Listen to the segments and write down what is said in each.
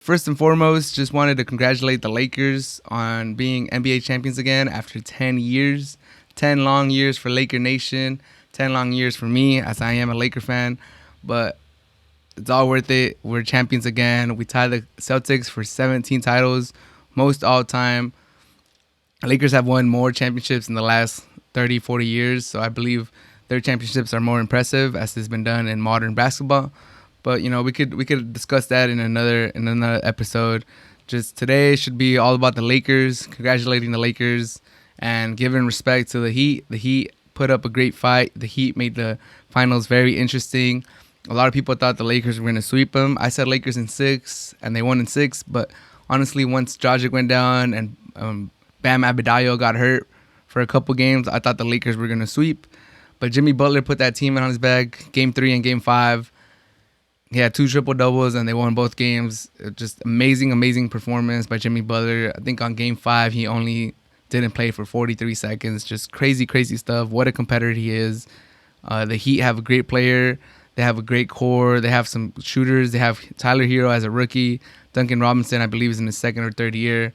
First and foremost, just wanted to congratulate the Lakers on being NBA champions again after 10 years. 10 long years for Laker Nation. 10 long years for me, as I am a Laker fan. But it's all worth it. We're champions again. We tied the Celtics for 17 titles, most all time. Lakers have won more championships in the last 30, 40 years. So I believe their championships are more impressive as has been done in modern basketball. But we could discuss that in another episode. Just today should be all about the Lakers, congratulating the Lakers and giving respect to the Heat. The Heat put up a great fight. The Heat made the finals very interesting. A lot of people thought the Lakers were going to sweep them. I said Lakers in 6, and they won in 6. But honestly, once Dragic went down and Bam Adebayo got hurt for a couple games, I thought the Lakers were going to sweep. But Jimmy Butler put that team on his back. Game 3 and Game 5. He had 2 triple-doubles, and they won both games. Just amazing performance by Jimmy Butler. I think on Game 5, he only didn't play for 43 seconds. Just crazy stuff. What a competitor he is. The Heat have a great player. They have a great core. They have some shooters. They have Tyler Hero as a rookie. Duncan Robinson, I believe, is in his 2nd or 3rd year.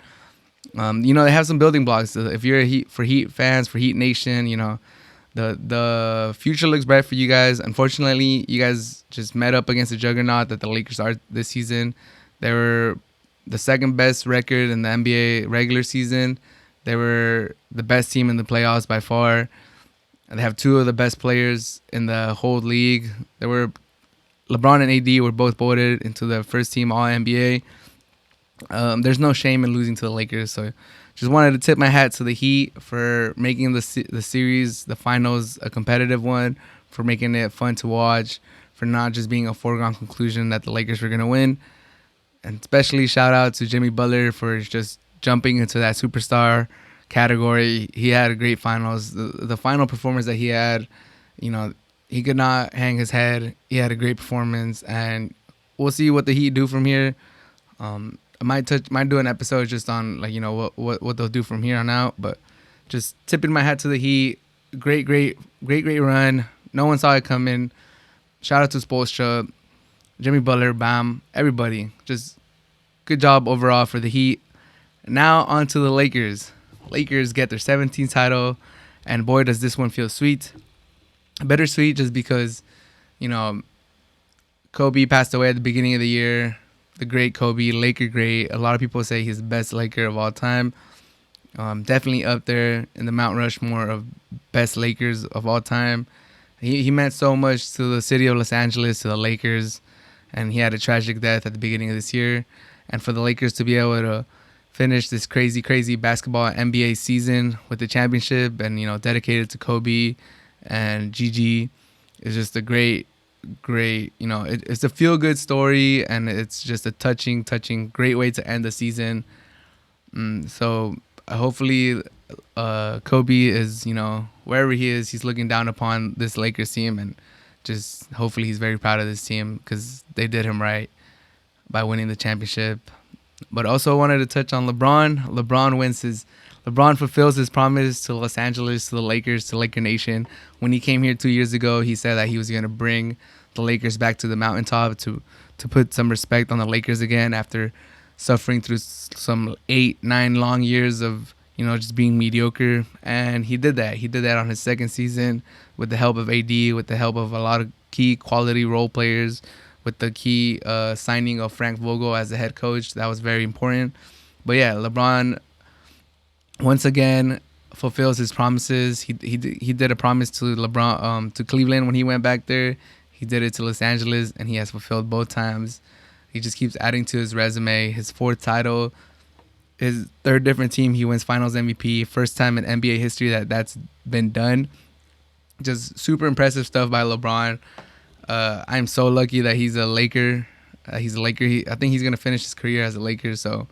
They have some building blocks. If you're Heat fans, for Heat Nation, the future looks bright for you guys. Unfortunately, you guys just met up against the juggernaut that the Lakers are this season. They were the 2nd best record in the NBA regular season. They were the best team in the playoffs by far. And they have 2 of the best players in the whole league. LeBron and AD were both voted into the first team All-NBA. There's no shame in losing to the Lakers, so just wanted to tip my hat to the Heat for making the series, the finals, a competitive one, for making it fun to watch, for not just being a foregone conclusion that the Lakers were going to win. And especially shout out to Jimmy Butler for just jumping into that superstar category. He had a great finals. The final performance that he had, he could not hang his head. He had a great performance, and we'll see what the Heat do from here. I might do an episode just on what they'll do from here on out, but just tipping my hat to the Heat. Great run. No one saw it coming. Shout out to Spoelstra, Jimmy Butler, Bam, everybody. Just good job overall for the Heat. Now on to the Lakers. Lakers get their 17th title, and boy does this one feel sweet. Bittersweet just because, Kobe passed away at the beginning of the year. The great Kobe, Laker great. A lot of people say he's the best Laker of all time. Definitely up there in the Mount Rushmore of best Lakers of all time. He meant so much to the city of Los Angeles, to the Lakers, and he had a tragic death at the beginning of this year. And for the Lakers to be able to finish this crazy basketball NBA season with the championship and, dedicated to Kobe and Gigi is just a great, it's a feel-good story, and it's just a touching, great way to end the season. So hopefully Kobe is, wherever he is, he's looking down upon this Lakers team, and just hopefully he's very proud of this team because they did him right by winning the championship. But also wanted to touch on LeBron. LeBron fulfills his promise to Los Angeles, to the Lakers, to Laker Nation. When he came here 2 years ago, he said that he was going to bring the Lakers back to the mountaintop to put some respect on the Lakers again after suffering through some 8-9 long years of, just being mediocre. And he did that. He did that on his 2nd season with the help of AD, with the help of a lot of key quality role players, with the key signing of Frank Vogel as the head coach. That was very important. But yeah, LeBron once again fulfills his promises. He did a promise to LeBron to Cleveland when he went back there. He did it to Los Angeles, and he has fulfilled both times. He just keeps adding to his resume. His 4th title, his 3rd different team, he wins Finals MVP. First time in NBA history that's been done. Just super impressive stuff by LeBron. I'm so lucky that he's a Laker. I think he's gonna finish his career as a Laker. So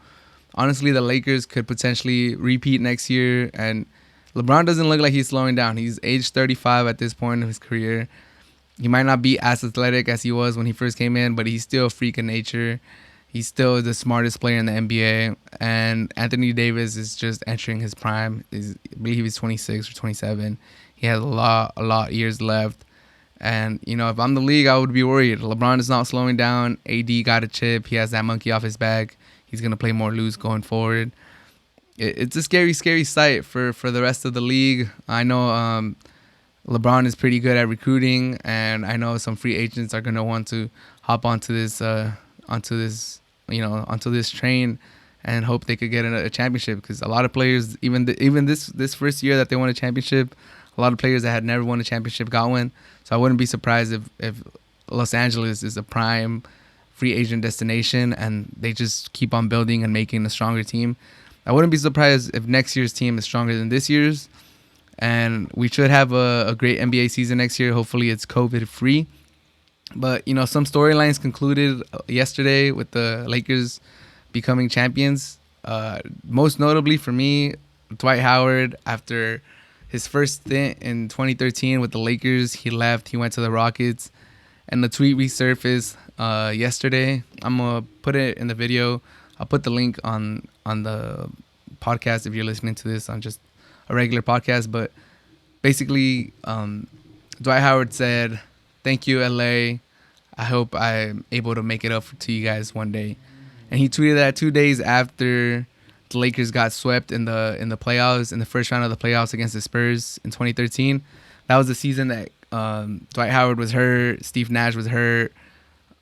honestly, the Lakers could potentially repeat next year. And LeBron doesn't look like he's slowing down. He's age 35 at this point of his career. He might not be as athletic as he was when he first came in, but he's still a freak of nature. He's still the smartest player in the NBA. And Anthony Davis is just entering his prime. I believe he's 26 or 27. He has a lot years left. And, if I'm the league, I would be worried. LeBron is not slowing down. AD got a chip. He has that monkey off his back. He's going to play more loose going forward. It's a scary, scary sight for the rest of the league. I know LeBron is pretty good at recruiting, and I know some free agents are going to want to hop onto this train and hope they could get a championship, because a lot of players, even this first year that they won a championship, a lot of players that had never won a championship got one. So I wouldn't be surprised if Los Angeles is a prime free agent destination and they just keep on building and making a stronger team. I wouldn't be surprised if next year's team is stronger than this year's, and we should have a great NBA season next year. Hopefully it's COVID free. But, some storylines concluded yesterday with the Lakers becoming champions. Most notably for me, Dwight Howard, after his first stint in 2013 with the Lakers, he left. He went to the Rockets. And the tweet resurfaced yesterday. I'm going to put it in the video. I'll put the link on the podcast if you're listening to this on just a regular podcast. But basically, Dwight Howard said, "Thank you, LA. I hope I'm able to make it up to you guys one day." And he tweeted that 2 days after the Lakers got swept in the playoffs, in the first round of the playoffs against the Spurs in 2013. That was the season that Dwight Howard was hurt, Steve Nash was hurt,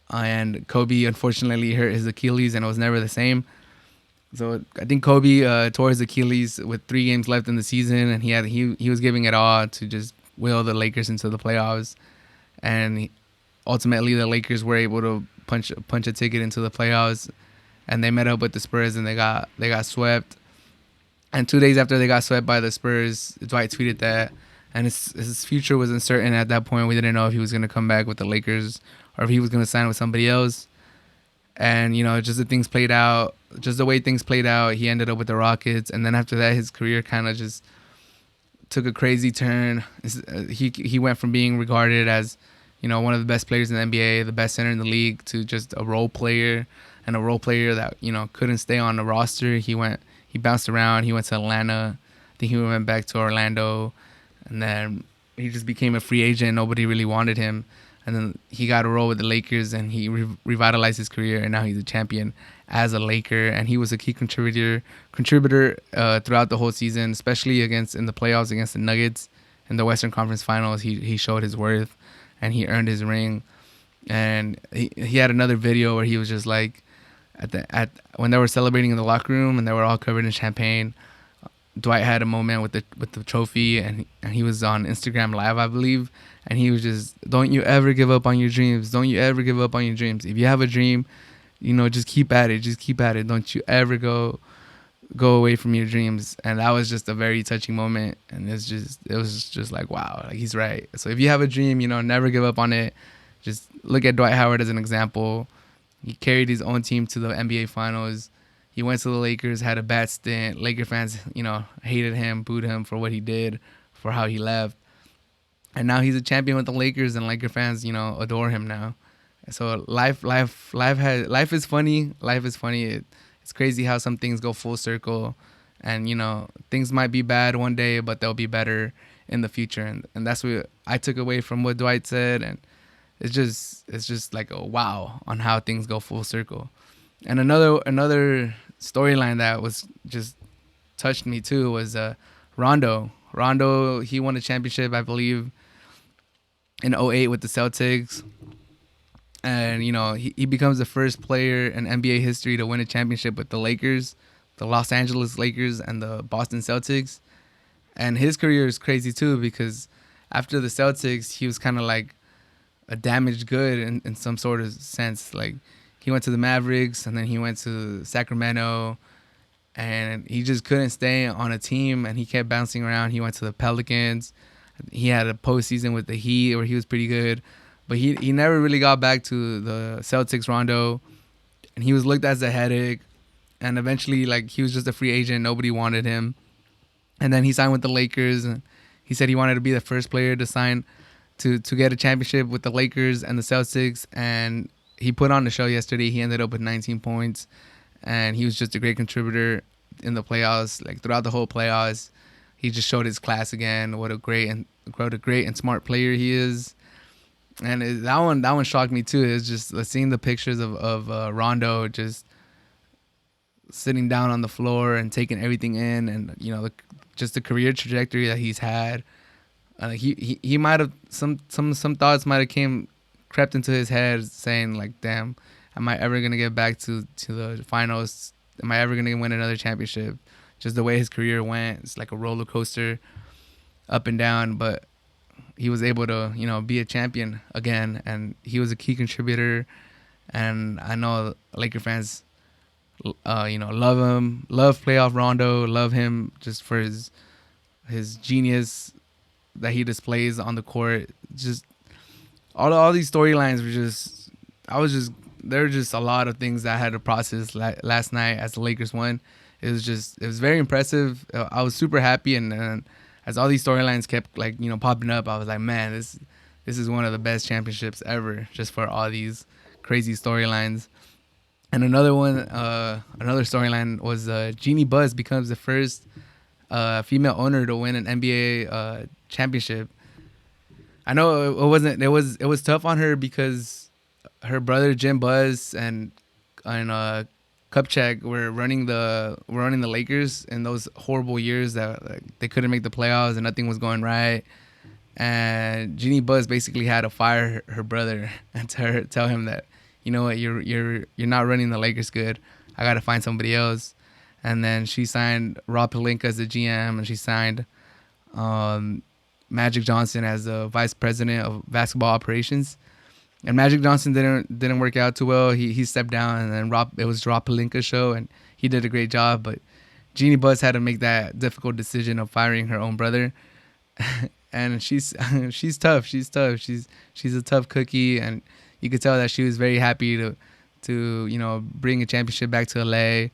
and Kobe unfortunately hurt his Achilles, and it was never the same. So I think Kobe tore his Achilles with 3 games left in the season, and he was giving it all to just will the Lakers into the playoffs, and ultimately the Lakers were able to punch a ticket into the playoffs, and they met up with the Spurs and they got swept. And 2 days after they got swept by the Spurs, Dwight tweeted that, and his future was uncertain at that point. We didn't know if he was going to come back with the Lakers or if he was going to sign with somebody else. And, just the way things played out, he ended up with the Rockets. And then after that, his career kind of just took a crazy turn. He went from being regarded as, one of the best players in the NBA, the best center in the league, to just a role player, and a role player that, couldn't stay on the roster. He bounced around. He went to Atlanta. I think he went back to Orlando. And then he just became a free agent. Nobody really wanted him. And then he got a role with the Lakers, and he revitalized his career, and now he's a champion as a Laker. And he was a key contributor throughout the whole season, especially in the playoffs against the Nuggets in the Western Conference Finals. He showed his worth, and he earned his ring. And he had another video where he was just like, when they were celebrating in the locker room and they were all covered in champagne, Dwight had a moment with the trophy, and he was on Instagram Live, I believe, and he was just, "Don't you ever give up on your dreams. Don't you ever give up on your dreams. If you have a dream, just keep at it. Just keep at it. Don't you ever go away from your dreams." And that was just a very touching moment, and it was just like, wow, like he's right. So if you have a dream, never give up on it. Just look at Dwight Howard as an example. He carried his own team to the NBA Finals. He went to the Lakers, had a bad stint. Laker fans, hated him, booed him for what he did, for how he left. And now he's a champion with the Lakers, and Laker fans, adore him now. So life is funny. Life is funny. It's crazy how some things go full circle, and things might be bad one day, but they'll be better in the future. And that's what I took away from what Dwight said, and it's just like a wow on how things go full circle. And another storyline that was just touched me too was Rondo. Rondo, he won a championship, I believe, in 2008 with the Celtics. And, he becomes the first player in NBA history to win a championship with the Lakers, the Los Angeles Lakers, and the Boston Celtics. And his career is crazy too, because after the Celtics, he was kind of like a damaged good in some sort of sense. Like, he went to the Mavericks, and then he went to Sacramento, and he just couldn't stay on a team, and he kept bouncing around. He went to the Pelicans. He had a postseason with the Heat where he was pretty good, but he never really got back to the Celtics Rondo, and he was looked at as a headache, and eventually, like, he was just a free agent. Nobody wanted him. And then he signed with the Lakers, and he said he wanted to be the first player to sign to get a championship with the Lakers and the Celtics, and he put on the show yesterday. He ended up with 19 points, and he was just a great contributor in the playoffs. Like, throughout the whole playoffs, he just showed his class again. What a great and smart player he is. And that one shocked me too. It's just seeing the pictures of Rondo just sitting down on the floor and taking everything in, and just the career trajectory that he's had. He might have some thoughts might have crept into his head, saying like, "Damn, am I ever gonna get back to the finals? Am I ever gonna win another championship?" Just the way his career went, it's like a roller coaster, up and down. But he was able to be a champion again, and he was a key contributor. And I know Laker fans, love him, love playoff Rondo, love him just for his genius that he displays on the court. Just all these storylines were just, there were just a lot of things that I had to process last night as the Lakers won. It was very impressive. I was super happy, and as all these storylines kept popping up, I was like, man, this is one of the best championships ever, just for all these crazy storylines. And another storyline was Jeanie Buss becomes the first female owner to win an NBA championship. I know it was tough on her because her brother Jim Buss and Kupchak were running the Lakers in those horrible years that they couldn't make the playoffs and nothing was going right. And Jennie Buss basically had to fire her brother and tell him that, you know what, you're not running the Lakers good. I got to find somebody else. And then she signed Rob Pelinka as the GM, and she signed Magic Johnson as the vice president of basketball operations. And Magic Johnson didn't work out too well. He stepped down, and then it was Rob Pelinka's show, and he did a great job. But Jeanie Buss had to make that difficult decision of firing her own brother. And she's tough. She's tough. She's a tough cookie, and you could tell that she was very happy to bring a championship back to LA.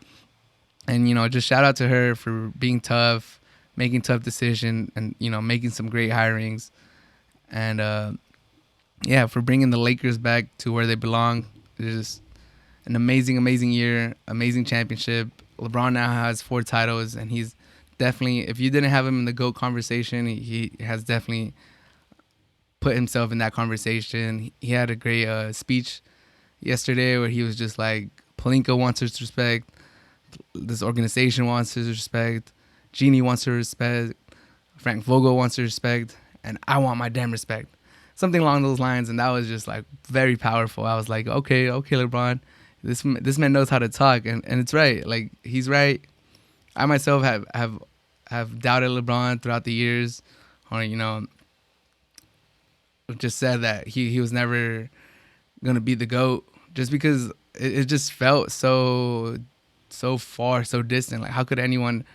And just shout out to her for being tough, making tough decisions, and making some great hirings, and for bringing the Lakers back to where they belong. It's just an amazing year, amazing championship. LeBron now has 4 titles, and he's definitely, if you didn't have him in the GOAT conversation, he has definitely put himself in that conversation. He had a great speech yesterday where he was just like, Pelinka wants his respect, this organization wants his respect, Jeanie wants her respect, Frank Vogel wants her respect, and I want my damn respect. Something along those lines, and that was just like very powerful. I was like, okay, LeBron, this man knows how to talk, and it's right. Like, he's right. I myself have doubted LeBron throughout the years, or just said that he was never gonna be the GOAT, just because it just felt so far, so distant. Like, how could anyone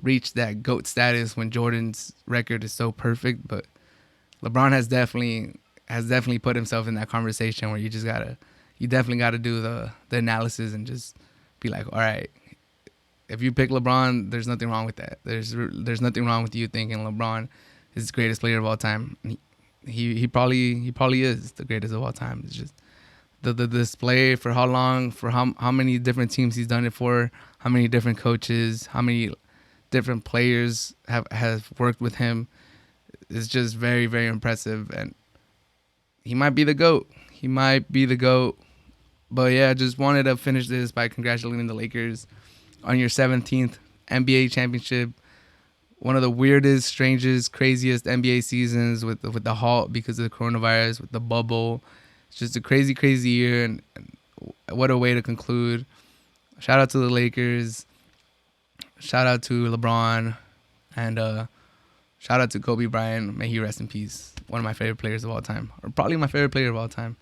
reach that GOAT status when Jordan's record is so perfect? But LeBron has definitely put himself in that conversation where you definitely gotta do the analysis and just be like, all right, if you pick LeBron, there's nothing wrong with that. There's nothing wrong with you thinking LeBron is the greatest player of all time. He probably is the greatest of all time. It's just the display for how long, for how many different teams he's done it for, how many different coaches, how many different players have worked with him. It's just very, very impressive, and he might be the GOAT. But yeah, I just wanted to finish this by congratulating the Lakers on your 17th NBA championship. One of the weirdest, strangest, craziest NBA seasons with the halt because of the coronavirus, with the bubble. It's just a crazy, crazy year, and what a way to conclude. Shout out to the Lakers. Shout out to LeBron, and shout out to Kobe Bryant. May he rest in peace. One of my favorite players of all time, or probably my favorite player of all time.